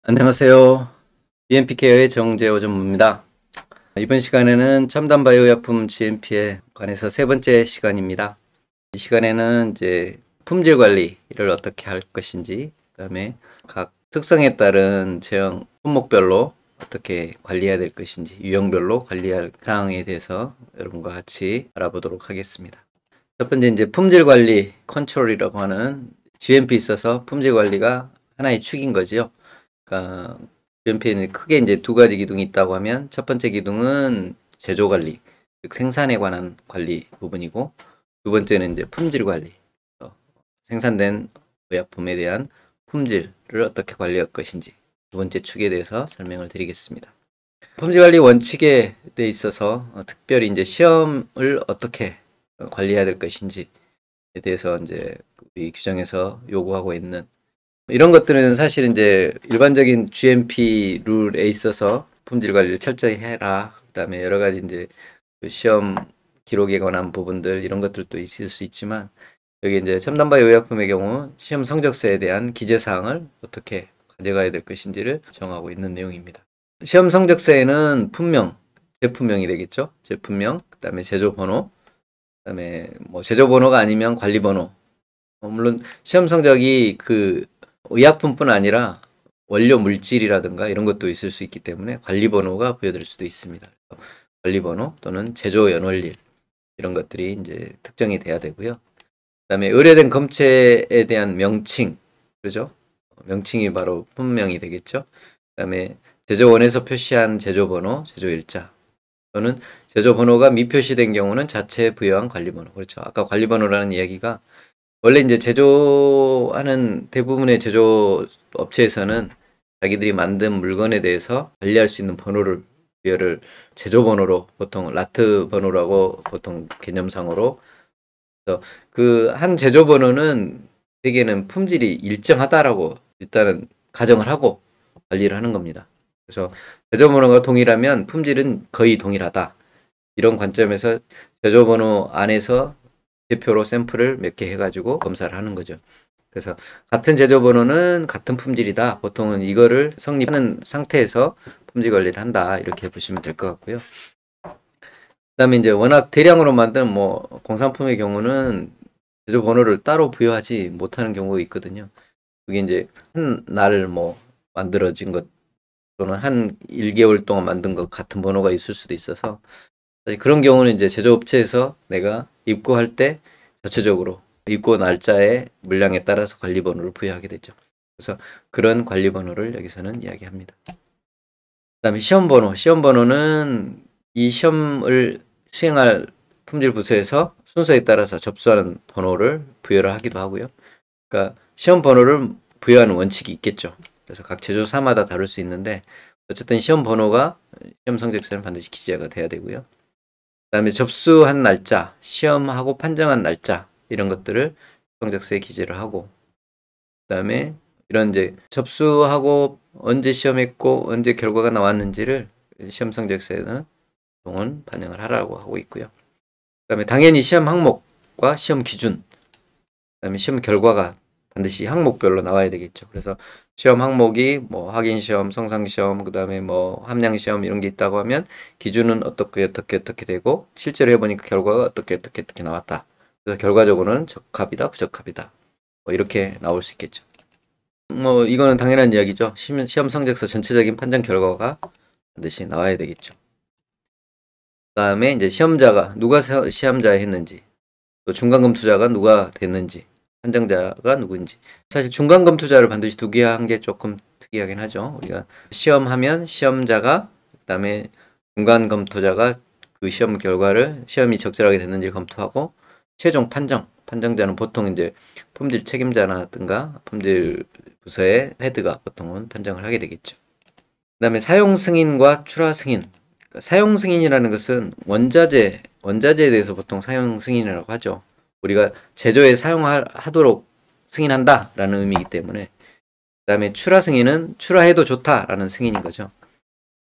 안녕하세요. GMP케어의 정재호 전무입니다. 이번 시간에는 첨단 바이오 약품 GMP에 관해서 세 번째 시간입니다. 이 시간에는 이제 품질 관리를 어떻게 할 것인지, 그다음에 각 특성에 따른 제형 품목별로 어떻게 관리해야 될 것인지, 유형별로 관리할 사항에 대해서 여러분과 같이 알아보도록 하겠습니다. 첫 번째 이제 품질 관리 컨트롤이라고 하는 GMP 있어서 품질 관리가 하나의 축인 거지요. 그러니까 GMP에는 크게 이제 두 가지 기둥이 있다고 하면 첫 번째 기둥은 제조 관리, 즉 생산에 관한 관리 부분이고, 두 번째는 이제 품질 관리, 생산된 의약품에 대한 품질을 어떻게 관리할 것인지 두 번째 축에 대해서 설명을 드리겠습니다. 품질 관리 원칙에 대해 있어서 특별히 이제 시험을 어떻게 관리해야 될 것인지에 대해서 이제 우리 규정에서 요구하고 있는 이런 것들은 사실 이제 일반적인 GMP 룰에 있어서 품질 관리를 철저히 해라. 그다음에 여러 가지 이제 그 시험 기록에 관한 부분들 이런 것들도 있을 수 있지만, 여기 이제 첨단 바이오 의약품의 경우 시험 성적서에 대한 기재 사항을 어떻게 가져가야 될 것인지를 정하고 있는 내용입니다. 시험 성적서에는 품명, 제품명이 되겠죠. 제품명, 그다음에 제조 번호, 그다음에 뭐 제조 번호가 아니면 관리 번호. 물론 시험 성적이 그 의약품뿐 아니라 원료 물질이라든가 이런 것도 있을 수 있기 때문에 관리 번호가 부여될 수도 있습니다. 관리 번호 또는 제조 연원일 이런 것들이 이제 특정이 돼야 되고요. 그다음에 의뢰된 검체에 대한 명칭, 그죠? 명칭이 바로 품명이 되겠죠. 그다음에 제조원에서 표시한 제조 번호, 제조 일자 또는 제조 번호가 미표시된 경우는 자체 부여한 관리 번호. 그렇죠. 아까 관리 번호라는 이야기가 원래 이제 제조하는 대부분의 제조 업체에서는 자기들이 만든 물건에 대해서 관리할 수 있는 번호를 부여를 제조 번호로, 보통 라트 번호라고 보통 개념상으로, 그래서 그 한 제조 번호는 대개는 품질이 일정하다라고 일단은 가정을 하고 관리를 하는 겁니다. 그래서 제조 번호가 동일하면 품질은 거의 동일하다. 이런 관점에서 제조 번호 안에서 대표로 샘플을 몇 개 해가지고 검사를 하는 거죠. 그래서 같은 제조 번호는 같은 품질이다. 보통은 이거를 성립하는 상태에서 품질 관리를 한다. 이렇게 보시면 될 것 같고요. 그다음에 이제 워낙 대량으로 만든 뭐 공산품의 경우는 제조 번호를 따로 부여하지 못하는 경우가 있거든요. 그게 이제 한 날 뭐 만들어진 것 또는 한 1개월 동안 만든 것 같은 번호가 있을 수도 있어서, 사실 그런 경우는 이제 제조업체에서 내가 입고할 때 자체적으로 입고 날짜의 물량에 따라서 관리 번호를 부여하게 되죠. 그래서 그런 관리 번호를 여기서는 이야기합니다. 그다음에 시험 번호. 시험 번호는 이 시험을 수행할 품질 부서에서 순서에 따라서 접수하는 번호를 부여를 하기도 하고요. 그러니까 시험 번호를 부여하는 원칙이 있겠죠. 그래서 각 제조사마다 다를 수 있는데, 어쨌든 시험 번호가 시험 성적서는 반드시 기재가 돼야 되고요. 그다음에 접수한 날짜, 시험하고 판정한 날짜 이런 것들을 성적서에 기재를 하고, 그다음에 이런 이제 접수하고 언제 시험했고 언제 결과가 나왔는지를 시험 성적서에는 동원 반영을 하라고 하고 있고요. 그다음에 당연히 시험 항목과 시험 기준, 그다음에 시험 결과가 반드시 항목별로 나와야 되겠죠. 그래서 시험 항목이 뭐 확인 시험, 성상 시험, 그다음에 뭐 함량 시험 이런 게 있다고 하면 기준은 어떻게 되고 실제로 해보니까 결과가 어떻게 나왔다. 그래서 결과적으로는 적합이다, 부적합이다. 뭐 이렇게 나올 수 있겠죠. 뭐 이거는 당연한 이야기죠. 시험 성적서 전체적인 판정 결과가 반드시 나와야 되겠죠. 그다음에 이제 시험자가 누가 시험자 했는지, 또 중간검투자가 누가 됐는지, 판정자가 누구인지. 사실 중간검투자를 반드시 두게 한 게 조금 특이하긴 하죠. 우리가 시험하면 시험자가, 그다음에 중간검투자가 그 시험 결과를 시험이 적절하게 됐는지 검토하고 최종 판정자는 보통 이제 품질 책임자라든가 품질 부서의 헤드가 보통은 판정을 하게 되겠죠. 그다음에 사용 승인과 출하 승인. 사용 승인이라는 것은 원자재에 대해서 보통 사용 승인이라고 하죠. 우리가 제조에 사용하도록 승인한다라는 의미이기 때문에. 그다음에 출하 승인은 출하해도 좋다라는 승인인 거죠.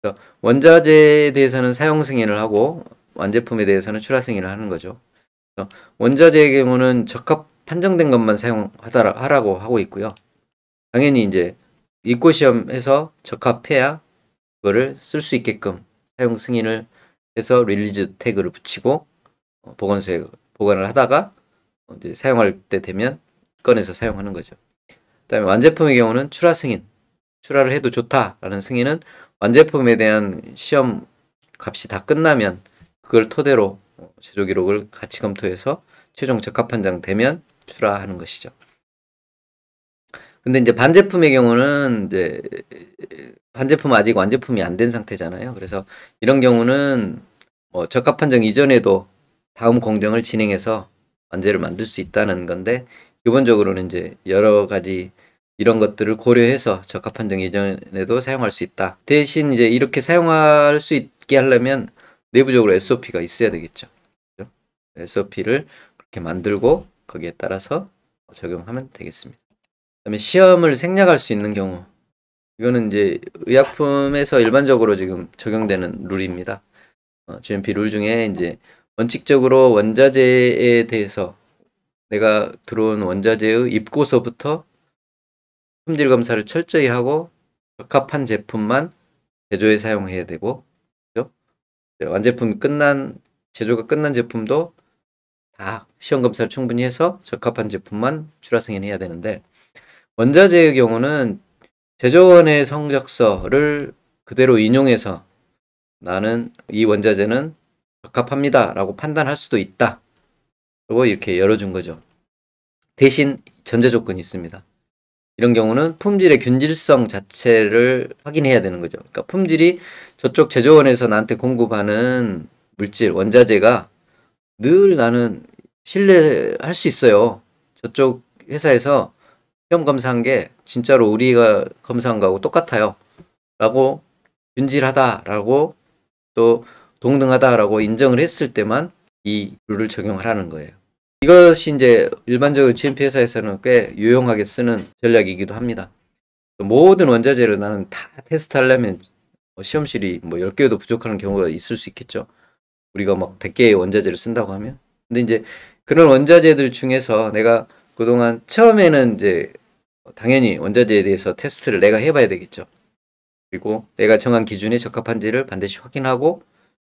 그래서 원자재에 대해서는 사용 승인을 하고 완제품에 대해서는 출하 승인을 하는 거죠. 그래서 원자재의 경우는 적합 판정된 것만 사용하라고 하고 있고요. 당연히 이제 입고 시험해서 적합해야 그거를 쓸 수 있게끔 사용 승인을 해서 릴리즈 태그를 붙이고 보건소에 보관을 하다가 이제 사용할 때 되면 꺼내서 사용하는 거죠. 그다음에 완제품의 경우는 출하 승인, 출하를 해도 좋다라는 승인은 완제품에 대한 시험 값이 다 끝나면 그걸 토대로 제조 기록을 같이 검토해서 최종 적합 판정 되면 출하하는 것이죠. 근데 이제 반제품의 경우는 이제 반제품 아직 완제품이 안 된 상태잖아요. 그래서 이런 경우는 적합 판정 이전에도 다음 공정을 진행해서 완제를 만들 수 있다는 건데 기본적으로는 이제 여러 가지 이런 것들을 고려해서 적합 판정 이전에도 사용할 수 있다. 대신 이제 이렇게 사용할 수 있게 하려면 내부적으로 SOP가 있어야 되겠죠. SOP를 그렇게 만들고 거기에 따라서 적용하면 되겠습니다. 그다음에 시험을 생략할 수 있는 경우, 이거는 이제 의약품에서 일반적으로 지금 적용되는 룰입니다. GMP 룰 중에 이제 원칙적으로 원자재에 대해서 내가 들어온 원자재의 입고서부터 품질 검사를 철저히 하고 적합한 제품만 제조에 사용해야 되고, 그죠? 완제품이 끝난 제조가 끝난 제품도 다 시험 검사를 충분히 해서 적합한 제품만 출하 승인해야 되는데, 원자재의 경우는 제조원의 성적서를 그대로 인용해서 나는 이 원자재는 적합합니다 라고 판단할 수도 있다. 그리고 이렇게 열어준 거죠. 대신 전제 조건이 있습니다. 이런 경우는 품질의 균질성 자체를 확인해야 되는 거죠. 그러니까 품질이 저쪽 제조원에서 나한테 공급하는 물질, 원자재가 늘 나는 신뢰할 수 있어요. 저쪽 회사에서 시험 검사한 게 진짜로 우리가 검사한 거하고 똑같아요. 라고 균질하다라고 또 동등하다라고 인정을 했을 때만 이 룰을 적용하라는 거예요. 이것이 이제 일반적으로 GMP 회사에서는 꽤 유용하게 쓰는 전략이기도 합니다. 모든 원자재를 나는 다 테스트하려면 시험실이 뭐 10개도 부족한 경우가 있을 수 있겠죠. 우리가 막 100개의 원자재를 쓴다고 하면. 근데 이제 그런 원자재들 중에서 내가 그동안 처음에는 이제 당연히 원자재에 대해서 테스트를 내가 해봐야 되겠죠. 그리고 내가 정한 기준에 적합한지를 반드시 확인하고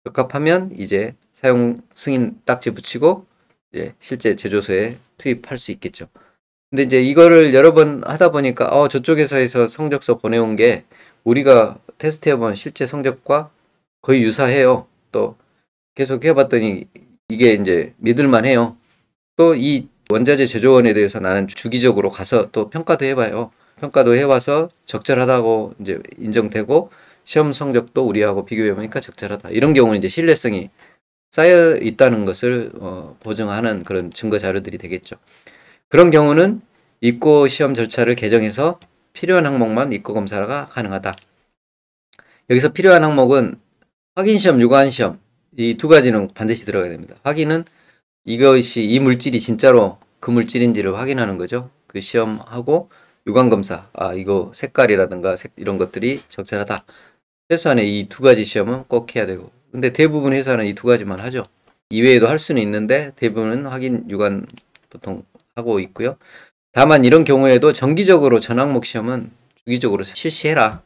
적합하면 이제 사용 승인 딱지 붙이고 이제 실제 제조소에 투입할 수 있겠죠. 근데 이제 이거를 여러 번 하다 보니까 저쪽 회사에서 성적서 보내온 게 우리가 테스트해본 실제 성적과 거의 유사해요. 또 계속 해봤더니 이게 이제 믿을만해요. 또 이 원자재 제조원에 대해서 나는 주기적으로 가서 또 평가도 해봐요. 평가도 해봐서 적절하다고 이제 인정되고 시험 성적도 우리하고 비교해보니까 적절하다. 이런 경우는 이제 신뢰성이 쌓여 있다는 것을 보증하는 그런 증거 자료들이 되겠죠. 그런 경우는 입고 시험 절차를 개정해서 필요한 항목만 입고 검사가 가능하다. 여기서 필요한 항목은 확인시험, 유관시험 이 두 가지는 반드시 들어가야 됩니다. 확인은 이것이 이 물질이 진짜로 그 물질인지를 확인하는 거죠. 그 시험하고 유관검사, 이거 색깔이라든가 이런 것들이 적절하다. 최소한의 이 두 가지 시험은 꼭 해야 되고, 근데 대부분 회사는 이 두 가지만 하죠. 이외에도 할 수는 있는데 대부분은 확인, 유관 보통 하고 있고요. 다만 이런 경우에도 정기적으로 전 항목 시험은 주기적으로 실시해라.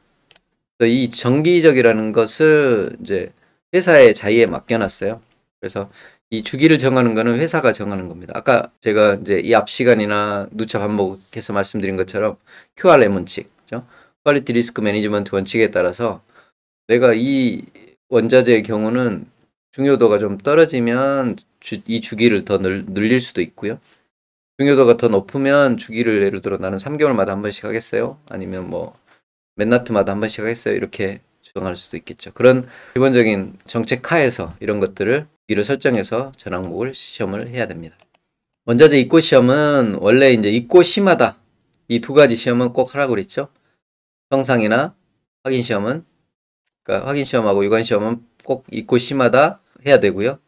이 정기적이라는 것을 이제 회사의 자유에 맡겨놨어요. 그래서 이 주기를 정하는 거는 회사가 정하는 겁니다. 아까 제가 이제 이 앞 시간이나 누차 반복해서 말씀드린 것처럼 QRM 원칙, 그죠? 퀄리티 리스크 매니지먼트 원칙에 따라서 내가 이 원자재의 경우는 중요도가 좀 떨어지면 이 주기를 더 늘릴 수도 있고요. 중요도가 더 높으면 주기를 예를 들어 나는 3개월마다 한 번씩 하겠어요? 아니면 뭐 맨나트마다 한 번씩 하겠어요? 이렇게 조정할 수도 있겠죠. 그런 기본적인 정책 하에서 이런 것들을 주기를 설정해서 전 항목을 시험을 해야 됩니다. 원자재 입고 시험은 원래 이제 입고 시마다 이 두 가지 시험은 꼭 하라고 그랬죠. 성상이나 확인 시험은, 그러니까 확인 시험하고 유관 시험은 꼭 입고 시마다 해야 되고요.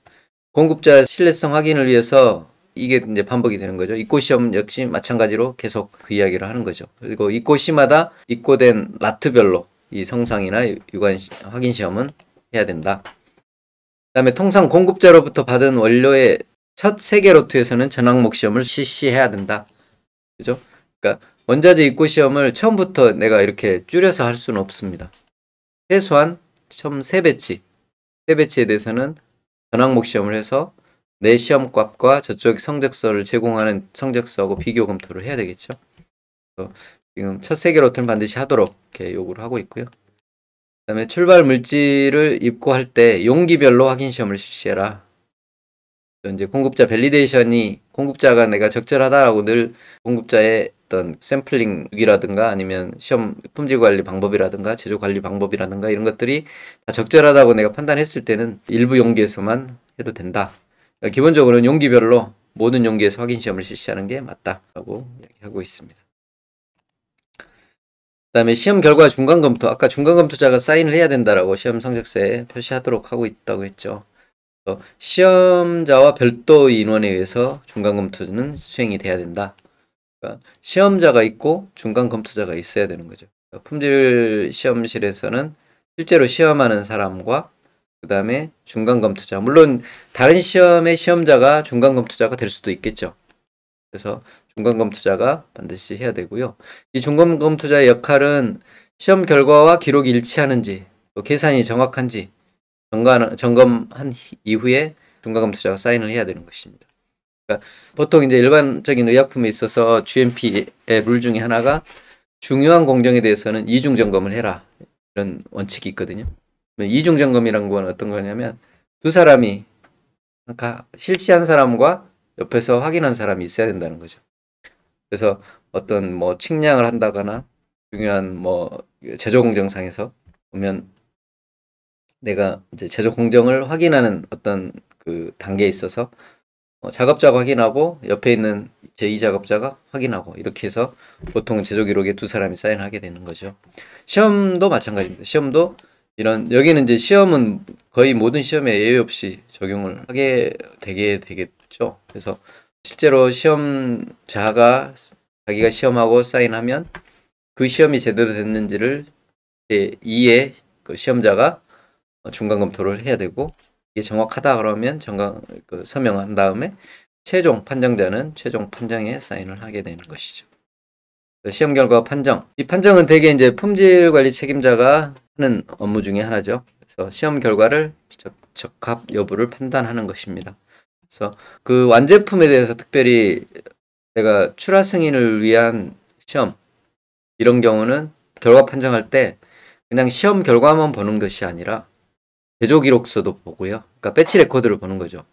공급자 신뢰성 확인을 위해서 이게 이제 반복이 되는 거죠. 입고 시험 역시 마찬가지로 계속 그 이야기를 하는 거죠. 그리고 입고 시마다 입고된 라트별로 이 성상이나 유관 확인 시험은 해야 된다. 그다음에 통상 공급자로부터 받은 원료의 첫 3개 로트에서는 전 항목 시험을 실시해야 된다. 그죠? 그러니까 원자재 입고 시험을 처음부터 내가 이렇게 줄여서 할 수는 없습니다. 최소한 처음 3배치, 3배치에 대해서는 전항목 시험을 해서 내 시험값과 저쪽 성적서를 제공하는 성적서하고 비교 검토를 해야 되겠죠. 그래서 지금 첫 3개 로트는 반드시 하도록 이렇게 요구를 하고 있고요. 그다음에 출발 물질을 입고 할 때 용기별로 확인 시험을 실시해라. 이제 공급자 밸리데이션이 공급자가 내가 적절하다라고 늘 공급자의 어떤 샘플링 이라든가 아니면 시험 품질 관리 방법이라든가 제조 관리 방법이라든가 이런 것들이 다 적절하다고 내가 판단했을 때는 일부 용기에서만 해도 된다. 그러니까 기본적으로는 용기별로 모든 용기에서 확인 시험을 실시하는 게 맞다라고 이야기하고 있습니다. 그다음에 시험 결과 중간 검토. 아까 중간 검토자가 사인을 해야 된다라고 시험 성적서에 표시하도록 하고 있다고 했죠. 시험자와 별도 인원에 의해서 중간 검토는 수행이 돼야 된다. 그러니까 시험자가 있고 중간 검토자가 있어야 되는 거죠. 그러니까 품질 시험실에서는 실제로 시험하는 사람과 그 다음에 중간 검토자. 물론 다른 시험의 시험자가 중간 검토자가 될 수도 있겠죠. 그래서 중간 검토자가 반드시 해야 되고요. 이 중간 검토자의 역할은 시험 결과와 기록이 일치하는지, 또 계산이 정확한지 점검한 이후에 중간 검토자가 사인을 해야 되는 것입니다. 그러니까 보통 이제 일반적인 의약품에 있어서 GMP의 룰 중에 하나가 중요한 공정에 대해서는 이중 점검을 해라. 이런 원칙이 있거든요. 이중 점검이란 건 어떤 거냐면 두 사람이 그러니까 실시한 사람과 옆에서 확인한 사람이 있어야 된다는 거죠. 그래서 어떤 뭐 측량을 한다거나 중요한 뭐 제조 공정상에서 보면 내가 이제 제조 공정을 확인하는 어떤 그 단계에 있어서 작업자가 확인하고 옆에 있는 제2작업자가 확인하고 이렇게 해서 보통 제조 기록에 두 사람이 사인하게 되는 거죠. 시험도 마찬가지입니다. 시험도 이런 여기는 이제 시험은 거의 모든 시험에 예외 없이 적용을 하게 되겠죠. 그래서 실제로 시험자가 자기가 시험하고 사인하면 그 시험이 제대로 됐는지를 제2의 그 시험자가 중간 검토를 해야 되고 이게 정확하다 그러면 서명한 다음에 최종 판정자는 최종 판정에 사인을 하게 되는 것이죠. 시험 결과 판정. 이 판정은 대개 이제 품질 관리 책임자가 하는 업무 중에 하나죠. 그래서 시험 결과를 적합 여부를 판단하는 것입니다. 그래서 그 완제품에 대해서 특별히 내가 출하 승인을 위한 시험 이런 경우는 결과 판정할 때 그냥 시험 결과만 보는 것이 아니라 제조 기록서도 보고요. 그러니까 배치 레코드를 보는 거죠.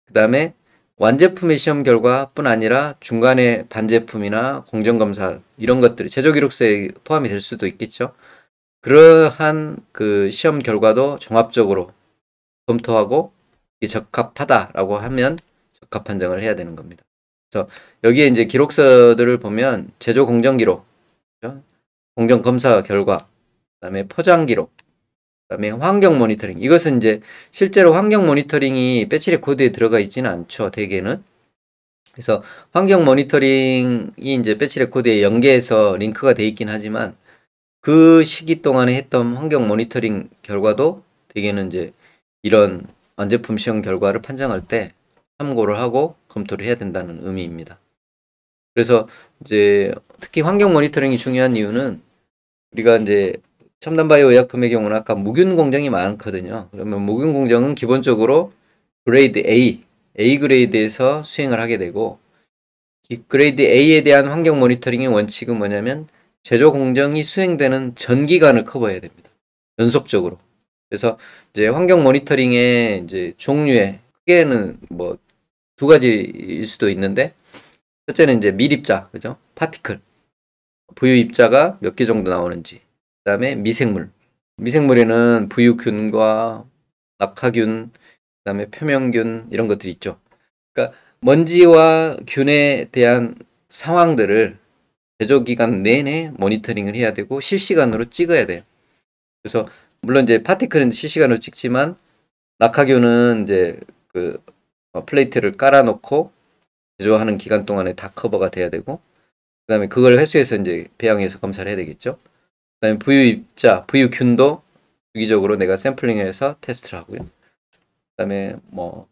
그 다음에 완제품의 시험 결과뿐 아니라 중간에 반제품이나 공정검사 이런 것들이 제조 기록서에 포함이 될 수도 있겠죠. 그러한 그 시험 결과도 종합적으로 검토하고 적합하다라고 하면 적합 판정을 해야 되는 겁니다. 그래서 여기에 이제 기록서들을 보면 제조 공정 기록, 공정 검사 결과, 그다음에 포장 기록, 그다음에 환경 모니터링. 이것은 이제 실제로 환경 모니터링이 배치 레코드에 들어가 있지는 않죠. 대개는. 그래서 환경 모니터링이 이제 배치 레코드에 연계해서 링크가 돼 있긴 하지만 그 시기 동안에 했던 환경 모니터링 결과도 대개는 이제 이런 완제품 시험 결과를 판정할 때 참고를 하고 검토를 해야 된다는 의미입니다. 그래서 이제 특히 환경 모니터링이 중요한 이유는 우리가 이제 첨단 바이오 의약품의 경우는 아까 무균 공정이 많거든요. 그러면 무균 공정은 기본적으로 그레이드 A 그레이드에서 수행을 하게 되고 이 그레이드 A에 대한 환경 모니터링의 원칙은 뭐냐면 제조 공정이 수행되는 전 기간을 커버해야 됩니다. 연속적으로. 그래서 이제 환경 모니터링의 이제 종류에 크게는 뭐 두 가지일 수도 있는데 첫째는 이제 밀입자, 그죠? 파티클. 부유 입자가 몇 개 정도 나오는지. 그다음에 미생물. 미생물에는 부유균과 낙하균, 그다음에 표면균 이런 것들이 있죠. 그러니까 먼지와 균에 대한 상황들을 제조 기간 내내 모니터링을 해야 되고 실시간으로 찍어야 돼요. 그래서 물론 이제 파티클은 실시간으로 찍지만 낙하균은 이제 그 플레이트를 깔아놓고 제조하는 기간 동안에 다 커버가 돼야 되고 그다음에 그걸 회수해서 이제 배양해서 검사를 해야 되겠죠. 그다음에 부유입자, 부유균도 주기적으로 내가 샘플링해서 테스트를 하고요. 그다음에 뭐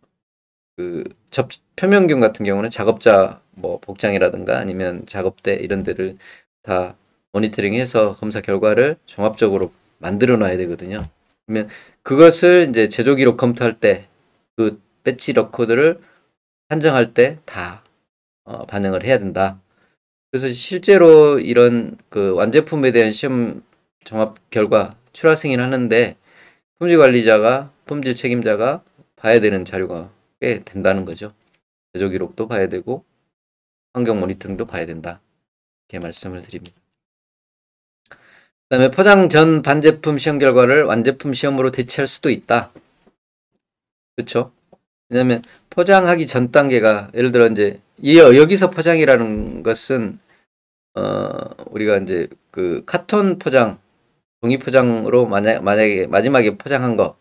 표면균 같은 경우는 작업자 뭐 복장이라든가 아니면 작업대 이런 데를 다 모니터링해서 검사 결과를 종합적으로 만들어 놔야 되거든요. 그러면 그것을 이제 제조 기록 검토할 때 그 배치 레코드를 판정할 때 다 반영을 해야 된다. 그래서 실제로 이런 그 완제품에 대한 시험 종합 결과 출하 승인하는데 품질 관리자가 품질 책임자가 봐야 되는 자료가 꽤 된다는 거죠. 제조 기록도 봐야 되고 환경 모니터링도 봐야 된다. 이렇게 말씀을 드립니다. 그다음에 포장 전 반제품 시험 결과를 완제품 시험으로 대체할 수도 있다. 그렇죠? 왜냐하면 포장하기 전 단계가 예를 들어 이제 여기서 포장이라는 것은 우리가 이제 그 카톤 포장, 종이 포장으로 만약에 마지막에 포장한 거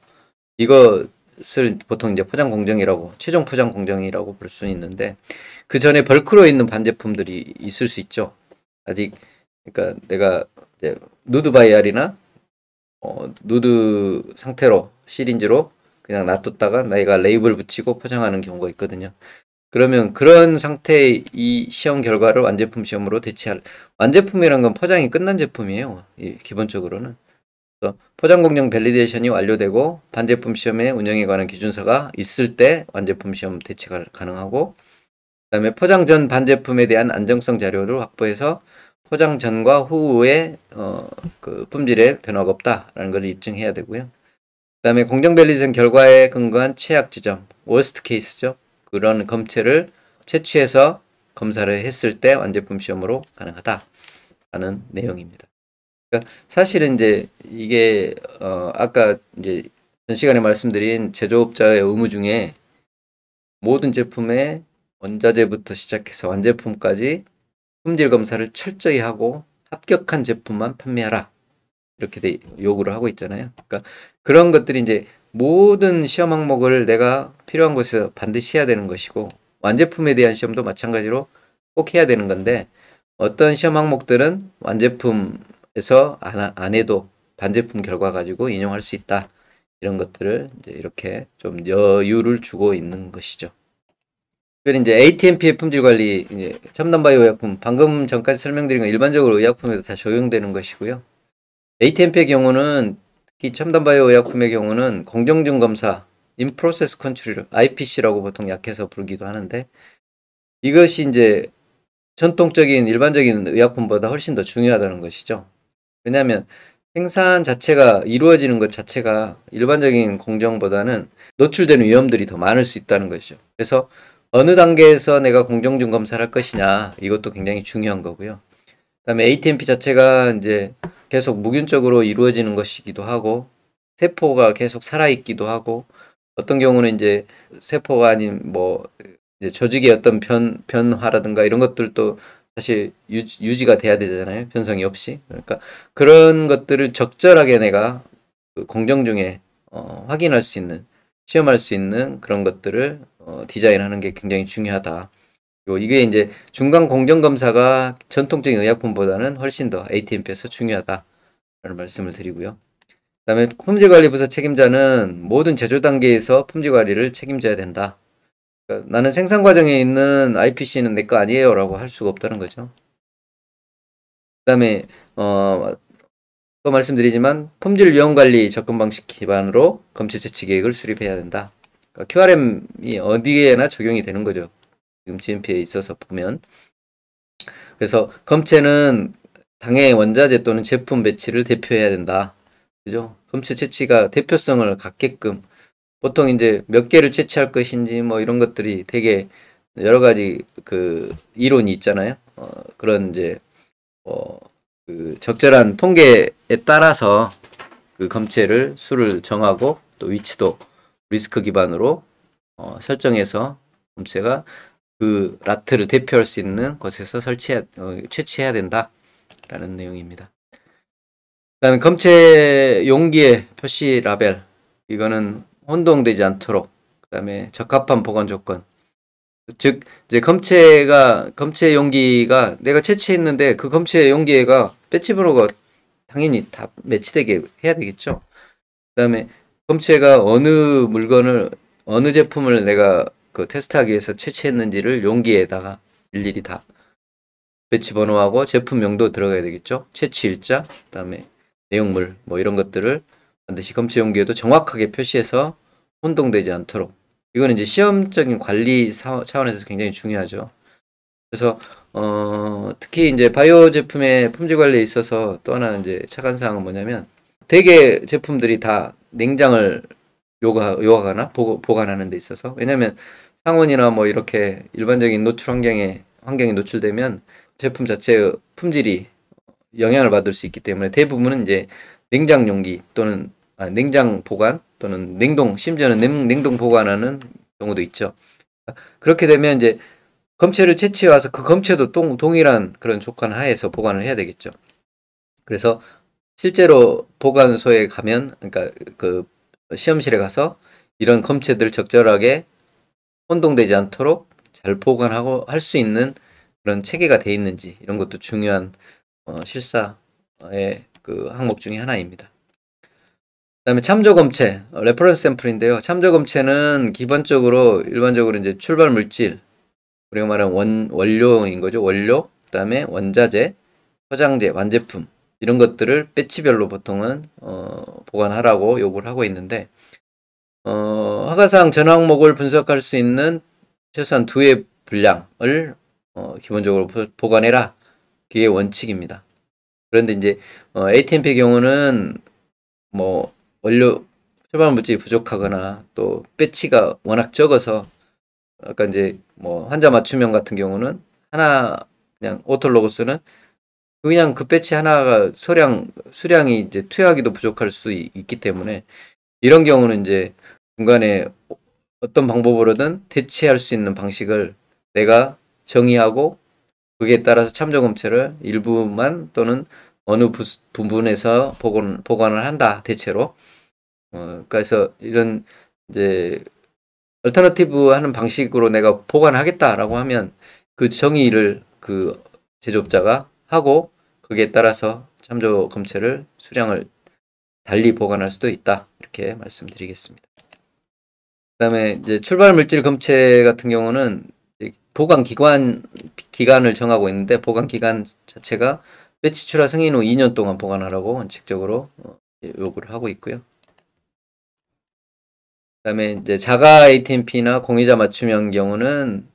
이것을 보통 이제 포장 공정이라고 최종 포장 공정이라고 볼 수는 있는데 그 전에 벌크로 있는 반제품들이 있을 수 있죠. 아직 그러니까 내가 이제 누드 바이알이나 누드 상태로 시린지로 그냥 놔뒀다가 내가 레이블 붙이고 포장하는 경우가 있거든요. 그러면 그런 상태의 이 시험 결과를 완제품 시험으로 대체할 완제품이란 건 포장이 끝난 제품이에요. 기본적으로는. 그래서 포장 공정 밸리데이션이 완료되고 반제품 시험의 운영에 관한 기준서가 있을 때 완제품 시험 대체가 가능하고 그다음에 포장 전 반제품에 대한 안정성 자료를 확보해서 포장 전과 후에 그 품질에 변화가 없다라는 것을 입증해야 되고요. 그다음에 공정 밸리데이션 결과에 근거한 최악 지점, 워스트 케이스죠. 그런 검체를 채취해서 검사를 했을 때 완제품 시험으로 가능하다라는 내용입니다. 그러니까 사실은 이제 이게 아까 이제 전 시간에 말씀드린 제조업자의 의무 중에 모든 제품의 원자재부터 시작해서 완제품까지 품질 검사를 철저히 하고 합격한 제품만 판매하라 이렇게 요구를 하고 있잖아요. 그러니까 그런 것들이 이제 모든 시험 항목을 내가 필요한 곳에서 반드시 해야 되는 것이고 완제품에 대한 시험도 마찬가지로 꼭 해야 되는 건데 어떤 시험 항목들은 완제품에서 안 해도 반제품 결과 가지고 인용할 수 있다. 이런 것들을 이제 이렇게 좀 여유를 주고 있는 것이죠. 그리고 이제 ATMP의 품질 관리, 이제 첨단 바이오 의약품, 방금 전까지 설명드린 건 일반적으로 의약품에도 다 적용되는 것이고요. ATMP의 경우는 특히 첨단 바이오 의약품의 경우는 공정중 검사, In Process Control, IPC라고 보통 약해서 부르기도 하는데 이것이 이제 전통적인 일반적인 의약품보다 훨씬 더 중요하다는 것이죠. 왜냐하면 생산 자체가 이루어지는 것 자체가 일반적인 공정보다는 노출되는 위험들이 더 많을 수 있다는 것이죠. 그래서 어느 단계에서 내가 공정중 검사를 할 것이냐 이것도 굉장히 중요한 거고요. 그다음에 ATMP 자체가 이제 계속 무균적으로 이루어지는 것이기도 하고 세포가 계속 살아있기도 하고 어떤 경우는 이제 세포가 아닌 뭐 이제 조직의 어떤 변화라든가 이런 것들도 사실 유지가 돼야 되잖아요. 변성이 없이. 그러니까 그런 것들을 적절하게 내가 그 공정 중에 확인할 수 있는, 시험할 수 있는 그런 것들을 디자인하는 게 굉장히 중요하다. 그리고 이게 이제 중간 공정 검사가 전통적인 의약품보다는 훨씬 더 ATMP에서 중요하다라는 말씀을 드리고요. 그다음에 품질관리부서 책임자는 모든 제조 단계에서 품질 관리를 책임져야 된다. 그러니까 나는 생산 과정에 있는 IPC는 내 거 아니에요라고 할 수가 없다는 거죠. 그다음에 또 말씀드리지만 품질 위험 관리 접근 방식 기반으로 검체 채취 계획을 수립해야 된다. 그러니까 QRM이 어디에나 적용이 되는 거죠. 지금 GMP에 있어서 보면. 그래서 검체는 당의 원자재 또는 제품 배치를 대표해야 된다. 그죠? 검체 채취가 대표성을 갖게끔 보통 이제 몇 개를 채취할 것인지 뭐 이런 것들이 되게 여러 가지 그 이론이 있잖아요. 그런 이제 그 적절한 통계에 따라서 그 검체를 수를 정하고 또 위치도 리스크 기반으로 설정해서 검체가 그 라트를 대표할 수 있는 곳에서 채취해야 된다라는 내용입니다. 그다음에 검체 용기의 표시 라벨 이거는 혼동되지 않도록 그다음에 적합한 보관 조건 즉 이제 검체 용기가 내가 채취했는데 그 검체 용기에가 배치 번호가 당연히 다 매치되게 해야 되겠죠. 그다음에 검체가 어느 물건을 어느 제품을 내가 그 테스트하기 위해서 채취했는지를 용기에다가 일일이 다 배치 번호하고 제품명도 들어가야 되겠죠. 채취일자, 그다음에 내용물 뭐 이런 것들을 반드시 검체 용기에도 정확하게 표시해서 혼동되지 않도록. 이거는 이제 시험적인 관리 차원에서 굉장히 중요하죠. 그래서 특히 이제 바이오 제품의 품질 관리에 있어서 또 하나 이제 착안 사항은 뭐냐면 대개 제품들이 다 냉장을 요하거나 보관하는 데 있어서, 왜냐면 상온이나 뭐 이렇게 일반적인 노출 환경에 노출되면 제품 자체의 품질이 영향을 받을 수 있기 때문에 대부분은 이제 냉장 용기 또는 냉장 보관 또는 냉동, 심지어는 냉동 보관하는 경우도 있죠. 그렇게 되면 이제 검체를 채취해 와서 그 검체도 동일한 그런 조건 하에서 보관을 해야 되겠죠. 그래서 실제로 보관소에 가면, 그러니까 그 시험실에 가서 이런 검체들 적절하게 혼동되지 않도록 잘 보관하고 할 수 있는 그런 체계가 돼 있는지, 이런 것도 중요한 실사의 그 항목 중에 하나입니다. 그다음에 참조 검체, 레퍼런스 샘플인데요. 참조 검체는 기본적으로 일반적으로 이제 출발 물질, 우리가 말하는 원료인 거죠. 원료, 그다음에 원자재, 포장재, 완제품 이런 것들을 배치별로 보통은 보관하라고 요구를 하고 있는데, 허가사항 전 항목을 분석할 수 있는 최소한 2회 분량을 기본적으로 보관해라. 그게 원칙입니다. 그런데 이제 ATMP의 경우는 뭐 원료 초반 물질이 부족하거나 또 배치가 워낙 적어서, 아까 이제 뭐 환자 맞춤형 같은 경우는 하나 그냥 오토로고스는 그냥 그 배치 하나가 수량이 이제 투여하기도 부족할 수 있기 때문에, 이런 경우는 이제 중간에 어떤 방법으로든 대체할 수 있는 방식을 내가 정의하고 거기에 따라서 참조 검체를 일부만 또는 어느 부분에서 보관을 한다, 대체로. 그래서 이런 이제 얼터너티브 하는 방식으로 내가 보관하겠다라고 하면 그 정의를 그 제조업자가 하고 거기에 따라서 참조 검체를 수량을 달리 보관할 수도 있다, 이렇게 말씀드리겠습니다. 그다음에 이제 출발 물질 검체 같은 경우는 보관 기간을 정하고 있는데, 보관 기간 자체가 배치 출하 승인 후 2년 동안 보관하라고 원칙적으로 요구를 하고 있고요. 그다음에 이제 자가 ATMP나 공유자 맞춤형 경우는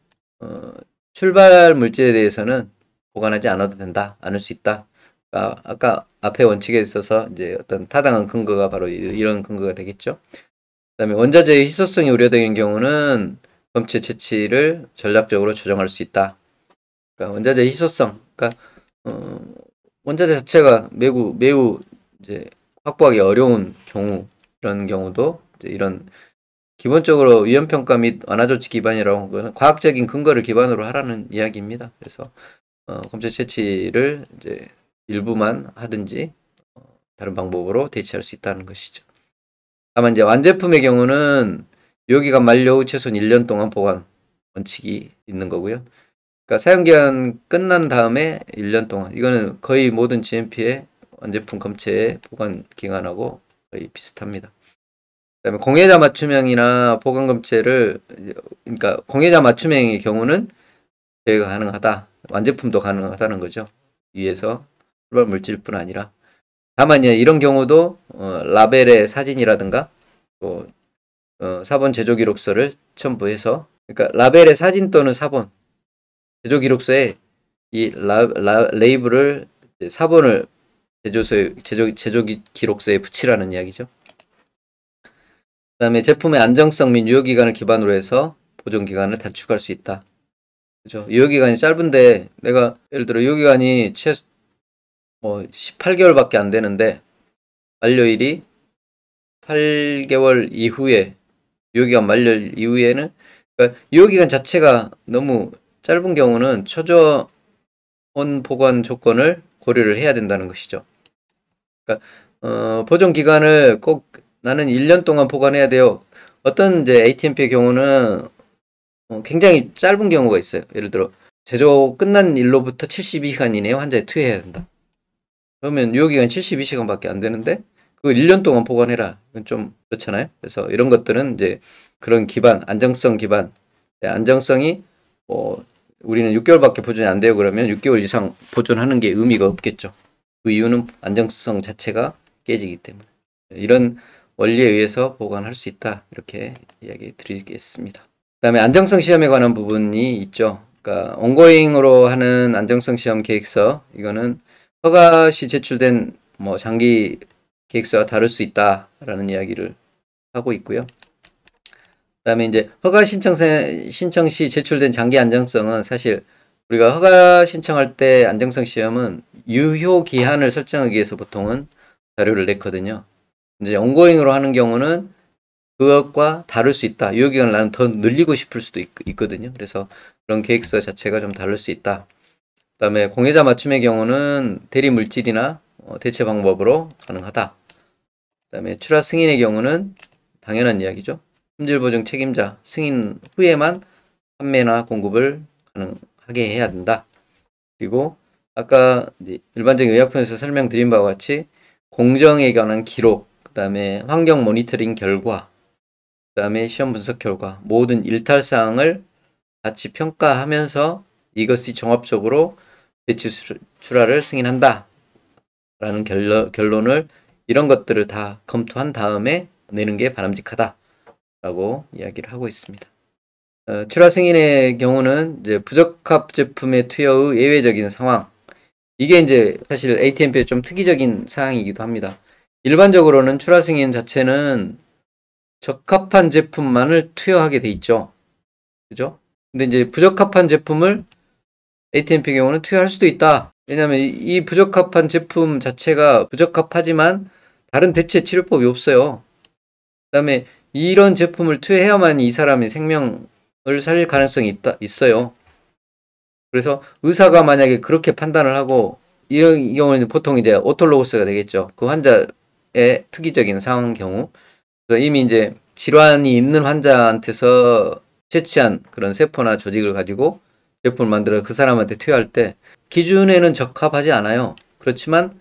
출발 물질에 대해서는 보관하지 않아도 된다, 않을 수 있다. 아까 앞에 원칙에 있어서 이제 어떤 타당한 근거가 바로 이런 근거가 되겠죠. 그다음에 원자재의 희소성이 우려되는 경우는 검체 채취를 전략적으로 조정할 수 있다. 그러니까 원자재 희소성, 그러니까 원자재 자체가 매우 이제 확보하기 어려운 경우, 이런 경우도 이제 이런 기본적으로 위험평가 및 완화조치 기반이라고 하는 것은 과학적인 근거를 기반으로 하라는 이야기입니다. 그래서 검체 채취를 이제 일부만 하든지 다른 방법으로 대체할 수 있다는 것이죠. 다만 이제 완제품의 경우는 유효기간 만료 후 최소한 1년 동안 보관 원칙이 있는 거고요. 그러니까 사용기간 끝난 다음에 1년 동안, 이거는 거의 모든 GMP의 완제품 검체의 보관 기간하고 거의 비슷합니다. 그다음에 공예자 맞춤형이나 보관 검체를, 그러니까 공예자 맞춤형의 경우는 제외가 가능하다, 완제품도 가능하다는 거죠. 위에서 출발 물질뿐 아니라. 다만 이런 경우도 라벨의 사진이라든가 또 사본 제조 기록서를 첨부해서, 그러니까 라벨의 사진 또는 사본 제조 기록서에 이 레이블을, 사본을 제조 기록서에 붙이라는 이야기죠. 그다음에 제품의 안정성 및 유효기간을 기반으로 해서 보존기간을 단축할 수 있다. 그죠? 유효기간이 짧은데, 내가 예를 들어 유효기간이 18개월밖에 안 되는데 만료일이 8개월 이후에, 유효기간 만료일 이후에는, 그러니까 유효기간 자체가 너무 짧은 경우는 초저온 보관 조건을 고려를 해야 된다는 것이죠. 그러니까 보존 기간을 꼭 나는 1년 동안 보관해야 돼요. 어떤 이제 ATMP의 경우는 굉장히 짧은 경우가 있어요. 예를 들어 제조 끝난 일로부터 72시간 이내에 환자에 투여해야 된다. 그러면 유효기간 72시간밖에 안 되는데 그걸 1년 동안 보관해라. 이건 좀 그렇잖아요. 그래서 이런 것들은 이제 그런 기반, 안정성 기반, 안정성이 뭐 우리는 6개월밖에 보존이 안 돼요. 그러면 6개월 이상 보존하는 게 의미가 없겠죠. 그 이유는 안정성 자체가 깨지기 때문에. 이런 원리에 의해서 보관할 수 있다. 이렇게 이야기 드리겠습니다. 그다음에 안정성 시험에 관한 부분이 있죠. 그러니까 온고잉으로 하는 안정성 시험 계획서, 이거는 허가 시 제출된 뭐 장기 계획서와 다를 수 있다라는 이야기를 하고 있고요. 그다음에 이제 허가 신청 시 제출된 장기 안정성은 사실 우리가 허가 신청할 때 안정성 시험은 유효 기한을 설정하기 위해서 보통은 자료를 냈거든요. 이제 온고잉으로 하는 경우는 그것과 다를 수 있다. 유효 기간을 나는 더 늘리고 싶을 수도 있거든요. 그래서 그런 계획서 자체가 좀 다를 수 있다. 그다음에 공여자 맞춤의 경우는 대리 물질이나 대체 방법으로 가능하다. 그다음에 출하 승인의 경우는 당연한 이야기죠. 품질 보증 책임자 승인 후에만 판매나 공급을 가능하게 해야 된다. 그리고 아까 일반적인 의약품에서 설명드린 바와 같이 공정에 관한 기록, 그 다음에 환경 모니터링 결과, 그 다음에 시험 분석 결과, 모든 일탈사항을 같이 평가하면서 이것이 종합적으로 배치 출하를 승인한다 라는 결론을, 이런 것들을 다 검토한 다음에 내는 게 바람직하다 라고 이야기를 하고 있습니다. 출하 승인의 경우는 이제 부적합 제품의 투여의 예외적인 상황, 이게 이제 사실 ATMP의 좀 특이적인 사항이기도 합니다. 일반적으로는 출하 승인 자체는 적합한 제품만을 투여하게 돼 있죠. 그죠? 근데 이제 부적합한 제품을 ATMP의 경우는 투여할 수도 있다. 왜냐하면 이 부적합한 제품 자체가 부적합하지만 다른 대체 치료법이 없어요. 그 다음에 이런 제품을 투여해야만 이 사람의 생명을 살릴 가능성이 있어요. 그래서 의사가 만약에 그렇게 판단을 하고, 이 경우는 보통 이제 오토로고스가 되겠죠. 그 환자의 특이적인 상황 경우. 그래서 이미 이제 질환이 있는 환자한테서 채취한 그런 세포나 조직을 가지고 제품을 만들어 그 사람한테 투여할 때 기준에는 적합하지 않아요. 그렇지만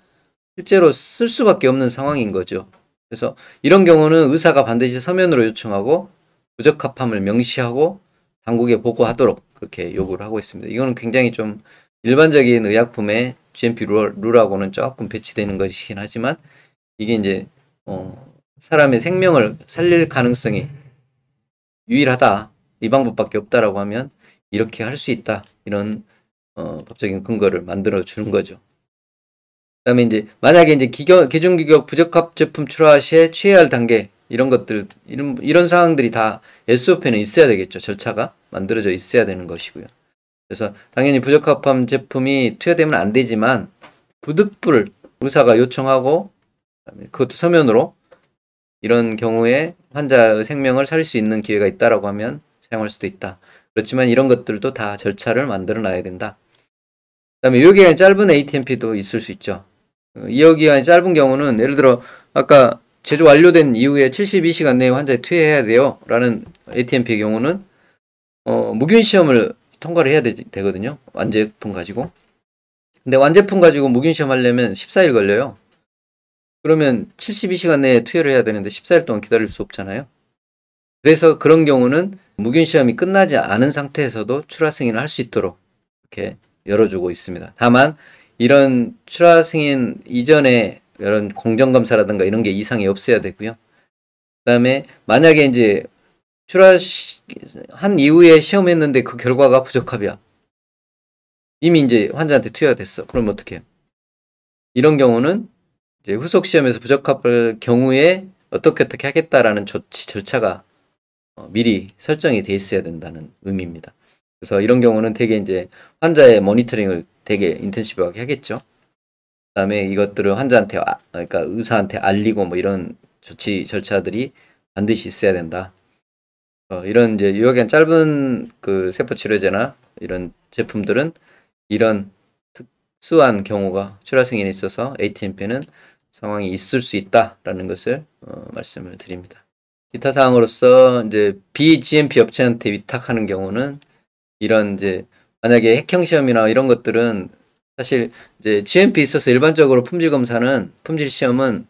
실제로 쓸 수밖에 없는 상황인 거죠. 그래서 이런 경우는 의사가 반드시 서면으로 요청하고 부적합함을 명시하고 당국에 보고하도록 그렇게 요구를 하고 있습니다. 이거는 굉장히 좀 일반적인 의약품의 GMP 룰하고는 조금 배치되는 것이긴 하지만, 이게 이제 사람의 생명을 살릴 가능성이 유일하다, 이 방법밖에 없다라고 하면 이렇게 할 수 있다, 이런 법적인 근거를 만들어 주는 거죠. 그다음에 이제 만약에 이제 개중규격 부적합 제품 출하 시에 취해야 할 단계, 이런 것들, 이런 사항들이 다 SOP에는 있어야 되겠죠. 절차가 만들어져 있어야 되는 것이고요. 그래서 당연히 부적합한 제품이 투여되면 안 되지만 부득불 의사가 요청하고 그것도 서면으로 이런 경우에 환자의 생명을 살릴 수 있는 기회가 있다라고 하면 사용할 수도 있다. 그렇지만 이런 것들도 다 절차를 만들어 놔야 된다. 그다음에 유효기간이 짧은 ATMP도 있을 수 있죠. 유효기간이 짧은 경우는 예를 들어 아까 제조 완료된 이후에 72시간 내에 환자에 투여해야 돼요 라는 ATMP의 경우는 무균 시험을 통과를 해야 되거든요. 완제품 가지고. 근데 완제품 가지고 무균 시험 하려면 14일 걸려요. 그러면 72시간 내에 투여를 해야 되는데 14일 동안 기다릴 수 없잖아요. 그래서 그런 경우는 무균 시험이 끝나지 않은 상태에서도 출하 승인을 할 수 있도록 이렇게 열어주고 있습니다. 다만 이런 출하 승인 이전에 이런 공정검사라든가 이런 게 이상이 없어야 되고요. 그 다음에 만약에 이제 출하한 이후에 시험했는데 그 결과가 부적합이야. 이미 이제 환자한테 투여가 됐어. 그럼 어떻게 해요? 이런 경우는 이제 후속 시험에서 부적합할 경우에 어떻게 하겠다라는 조치 절차가 미리 설정이 돼 있어야 된다는 의미입니다. 그래서 이런 경우는 되게 이제 환자의 모니터링을 되게 인텐시브하게 하겠죠. 그다음에 이것들을 환자한테 그러니까 의사한테 알리고 뭐 이런 조치 절차들이 반드시 있어야 된다. 이런 이제 유효기간 짧은 그 세포 치료제나 이런 제품들은 이런 특수한 경우가 출하 승인에 있어서 ATMP는 상황이 있을 수 있다라는 것을 말씀을 드립니다. 기타 사항으로서 이제 비GMP 업체한테 위탁하는 경우는 이런 이제 만약에 핵형 시험이나 이런 것들은 사실 이제 GMP 있어서 일반적으로 품질 검사는 품질 시험은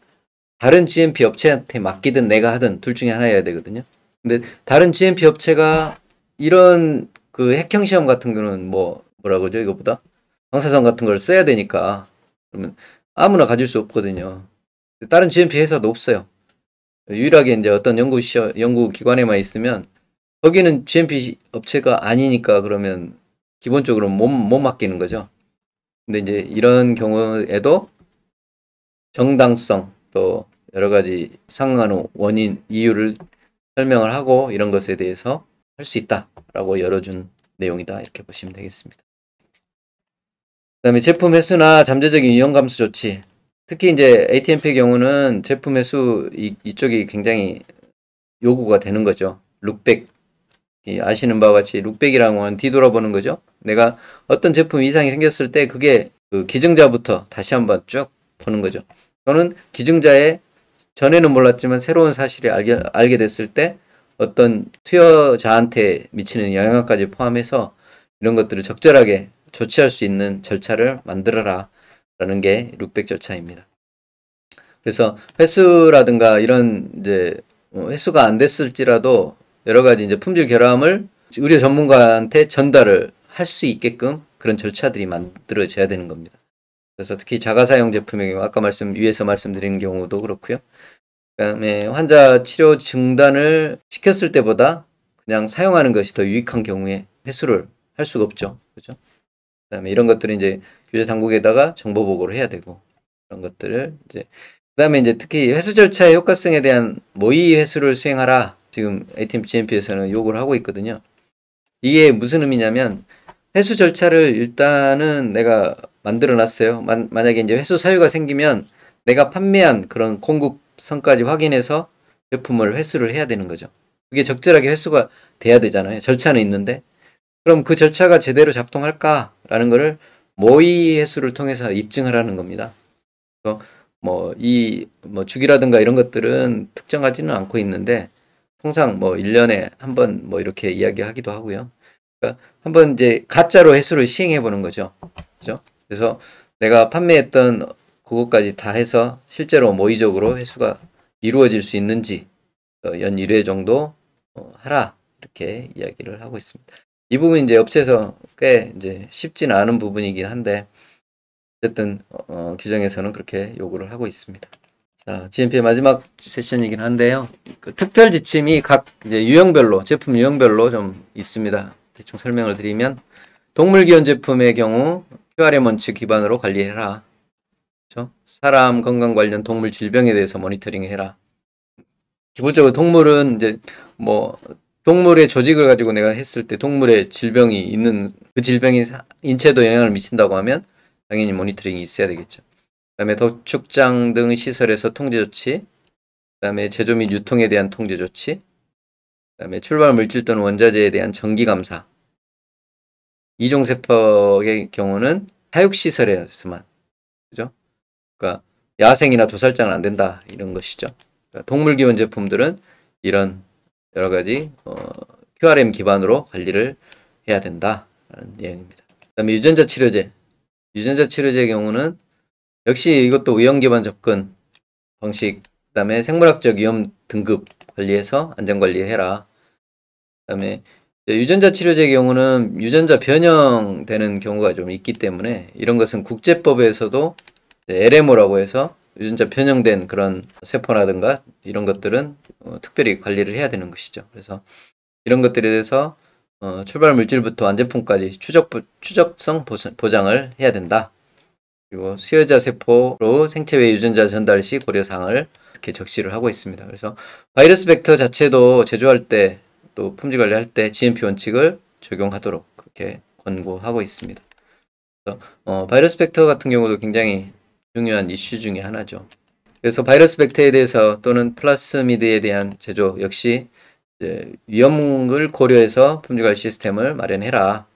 다른 GMP 업체한테 맡기든 내가 하든 둘 중에 하나여야 되거든요. 근데 다른 GMP 업체가 이런 그 핵형 시험 같은 경우는 뭐라 그러죠? 이거보다 방사선 같은 걸 써야 되니까 그러면 아무나 가질 수 없거든요. 다른 GMP 회사도 없어요. 유일하게 이제 어떤 연구기관에만 있으면 거기는 GMP 업체가 아니니까 그러면 기본적으로 못 맡기는 거죠. 근데 이제 이런 경우에도 정당성 또 여러 가지 상응하는 원인, 이유를 설명을 하고 이런 것에 대해서 할 수 있다라고 열어준 내용이다. 이렇게 보시면 되겠습니다. 그다음에 제품 횟수나 잠재적인 위험 감소 조치. 특히 이제 ATMP의 경우는 제품 횟수 이쪽이 굉장히 요구가 되는 거죠. 룩백. 아시는 바와 같이 룩백이라는 건 뒤돌아보는 거죠. 내가 어떤 제품 이상이 생겼을 때 그게 그 기증자부터 다시 한번 쭉 보는 거죠. 저는 기증자의 전에는 몰랐지만 새로운 사실을 알게 됐을 때 어떤 투여자한테 미치는 영향까지 포함해서 이런 것들을 적절하게 조치할 수 있는 절차를 만들어라 라는 게 룩백 절차입니다. 그래서 횟수라든가 이런 이제 횟수가 안 됐을지라도 여러 가지 이제 품질 결함을 의료 전문가한테 전달을 할 수 있게끔 그런 절차들이 만들어져야 되는 겁니다. 그래서 특히 자가사용 제품의 경우 아까 위에서 말씀드린 경우도 그렇고요. 그다음에 환자 치료 중단을 시켰을 때보다 그냥 사용하는 것이 더 유익한 경우에 횟수를 할 수가 없죠. 그죠? 그다음에 이런 것들은 이제 규제 당국에다가 정보 보고를 해야 되고 그런 것들을 이제 그다음에 이제 특히 회수 절차의 효과성에 대한 모의 회수를 수행하라. 지금 ATM GMP에서는 요구를 하고 있거든요. 이게 무슨 의미냐면 회수 절차를 일단은 내가 만들어 놨어요. 만약에 이제 회수 사유가 생기면 내가 판매한 그런 공급선까지 확인해서 제품을 회수를 해야 되는 거죠. 그게 적절하게 회수가 돼야 되잖아요. 절차는 있는데 그럼 그 절차가 제대로 작동할까라는 거를 모의 회수를 통해서 입증하라는 겁니다. 그래서 주기라든가 이런 것들은 특정하지는 않고 있는데 통상 1년에 한 번 이렇게 이야기하기도 하고요. 그러니까 한번 이제 가짜로 회수를 시행해 보는 거죠. 그죠? 그래서 내가 판매했던 그것까지 다 해서 실제로 모의적으로 회수가 이루어질 수 있는지 연 1회 정도 하라 이렇게 이야기를 하고 있습니다. 이 부분 이제 업체에서 꽤 이제 쉽지는 않은 부분이긴 한데 어쨌든 규정에서는 그렇게 요구를 하고 있습니다. 자, GMP의 마지막 세션이긴 한데요. 그 특별 지침이 각 이제 유형별로 제품 유형별로 좀 있습니다. 대충 설명을 드리면 동물 기원 제품의 경우 QRM 원칙 기반으로 관리해라. 그렇죠? 사람 건강 관련 동물 질병에 대해서 모니터링해라. 기본적으로 동물은 이제 동물의 조직을 가지고 내가 했을 때 동물의 질병이 있는 그 질병이 인체에도 영향을 미친다고 하면 당연히 모니터링이 있어야 되겠죠. 그다음에 도축장 등 시설에서 통제 조치, 그다음에 제조 및 유통에 대한 통제 조치, 그다음에 출발 물질 또는 원자재에 대한 정기 감사. 이종세포의 경우는 사육 시설에서만, 그죠? 그러니까 야생이나 도살장은 안 된다 이런 것이죠. 그러니까 동물 기원 제품들은 이런 여러 가지 QRM 기반으로 관리를 해야 된다라는 내용입니다. 그다음에 유전자 치료제. 유전자 치료제의 경우는 역시 이것도 위험 기반 접근 방식, 그다음에 생물학적 위험 등급 관리해서 안전 관리해라. 그다음에 유전자 치료제의 경우는 유전자 변형되는 경우가 좀 있기 때문에 이런 것은 국제법에서도 LMO라고 해서 유전자 변형된 그런 세포라든가 이런 것들은 특별히 관리를 해야 되는 것이죠. 그래서 이런 것들에 대해서 출발 물질부터 완제품까지 추적성 보장을 해야 된다. 그리고 수혈자 세포로 생체 외 유전자 전달 시 고려사항을 이렇게 적시를 하고 있습니다. 그래서 바이러스 벡터 자체도 제조할 때 또 품질 관리할 때 GMP 원칙을 적용하도록 그렇게 권고하고 있습니다. 그래서 바이러스 벡터 같은 경우도 굉장히 중요한 이슈 중에 하나죠. 그래서 바이러스 벡터에 대해서 또는 플라스미드에 대한 제조 역시 이제 위험을 고려해서 품질관리 시스템을 마련해라.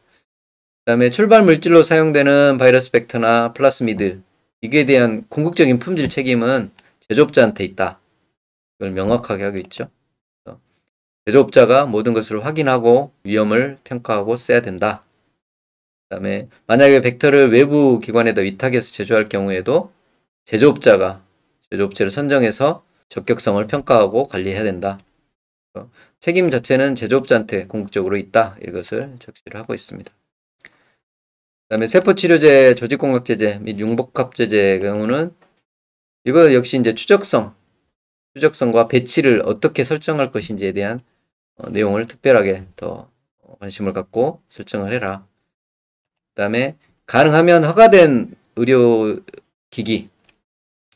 그 다음에 출발 물질로 사용되는 바이러스 벡터나 플라스미드 이게 대한 궁극적인 품질 책임은 제조업자한테 있다. 이걸 명확하게 하고 있죠. 제조업자가 모든 것을 확인하고 위험을 평가하고 써야 된다. 그 다음에 만약에 벡터를 외부 기관에다 위탁해서 제조할 경우에도 제조업체를 선정해서 적격성을 평가하고 관리해야 된다. 책임 자체는 제조업자한테 궁극적으로 있다. 이것을 적시를 하고 있습니다. 그다음에 세포치료제, 조직공학제제 및 융복합제제의 경우는 이거 역시 이제 추적성과 배치를 어떻게 설정할 것인지에 대한 내용을 특별하게 더 관심을 갖고 설정을 해라. 그다음에 가능하면 허가된 의료기기,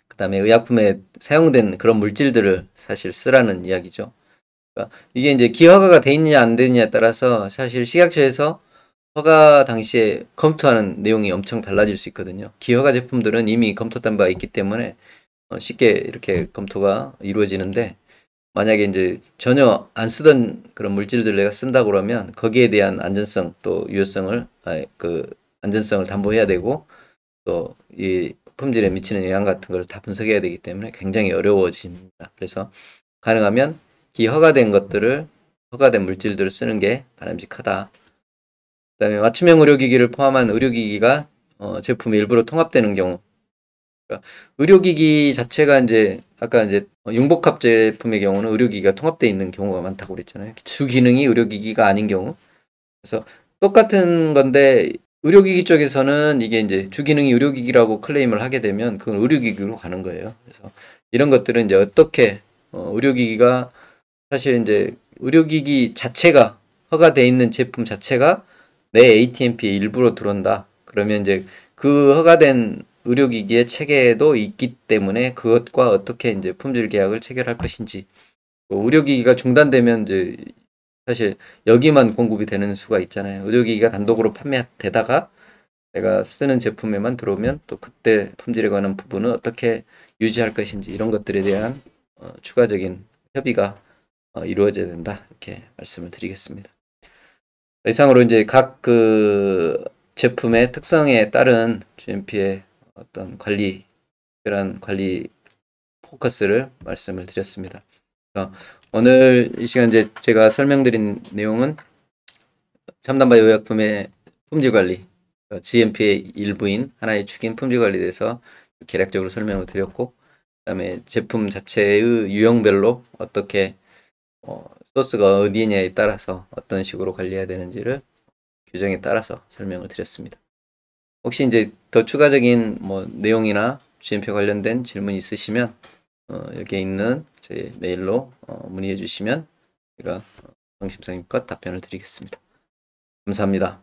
그다음에 의약품에 사용된 그런 물질들을 사실 쓰라는 이야기죠. 그러니까 이게 이제 기허가가 돼 있느냐 안 되느냐에 따라서 사실 식약처에서 허가 당시에 검토하는 내용이 엄청 달라질 수 있거든요. 기허가 제품들은 이미 검토된 바가 있기 때문에 쉽게 이렇게 검토가 이루어지는데, 만약에 이제 전혀 안 쓰던 그런 물질들을 내가 쓴다고 그러면 거기에 대한 안전성 또 유효성을 안전성을 담보해야 되고, 또 이 품질에 미치는 영향 같은 걸 다 분석해야 되기 때문에 굉장히 어려워집니다. 그래서 가능하면 기허가된 허가된 물질들을 쓰는 게 바람직하다. 그다음에 맞춤형 의료기기를 포함한 의료기기가 제품의 일부로 통합되는 경우, 그러니까 의료기기 자체가 이제 아까 이제 융복합 제품의 경우는 의료기기가 통합되어 있는 경우가 많다고 그랬잖아요. 주 기능이 의료기기가 아닌 경우. 그래서 똑같은 건데 의료기기 쪽에서는 이게 이제 주 기능이 의료기기라고 클레임을 하게 되면 그건 의료기기로 가는 거예요. 그래서 이런 것들은 이제 어떻게 의료기기가 사실 이제 의료기기 자체가 허가돼 있는 제품 자체가 내 ATMP의 일부로 들어온다. 그러면 이제 그 허가된 의료기기의 체계도 있기 때문에 그것과 어떻게 이제 품질 계약을 체결할 것인지, 의료기기가 중단되면 이제 사실 여기만 공급이 되는 수가 있잖아요. 의료기기가 단독으로 판매되다가 내가 쓰는 제품에만 들어오면 또 그때 품질에 관한 부분은 어떻게 유지할 것인지, 이런 것들에 대한 추가적인 협의가 이루어져야 된다. 이렇게 말씀을 드리겠습니다. 이상으로 이제 각 그 제품의 특성에 따른 GMP의 어떤 특별한 관리 포커스를 말씀을 드렸습니다. 오늘 이 시간 이제 제가 설명드린 내용은 첨단바이오 의약품의 품질 관리, GMP의 일부인 하나의 축인 품질 관리에 대해서 개략적으로 설명을 드렸고, 그다음에 제품 자체의 유형별로 어떻게 소스가 어디냐에 따라서 어떤 식으로 관리해야 되는지를 규정에 따라서 설명을 드렸습니다. 혹시 이제 더 추가적인 내용이나 GMP 관련된 질문 있으시면 여기에 있는 저희 메일로 문의해 주시면 제가 성심성의껏 답변을 드리겠습니다. 감사합니다.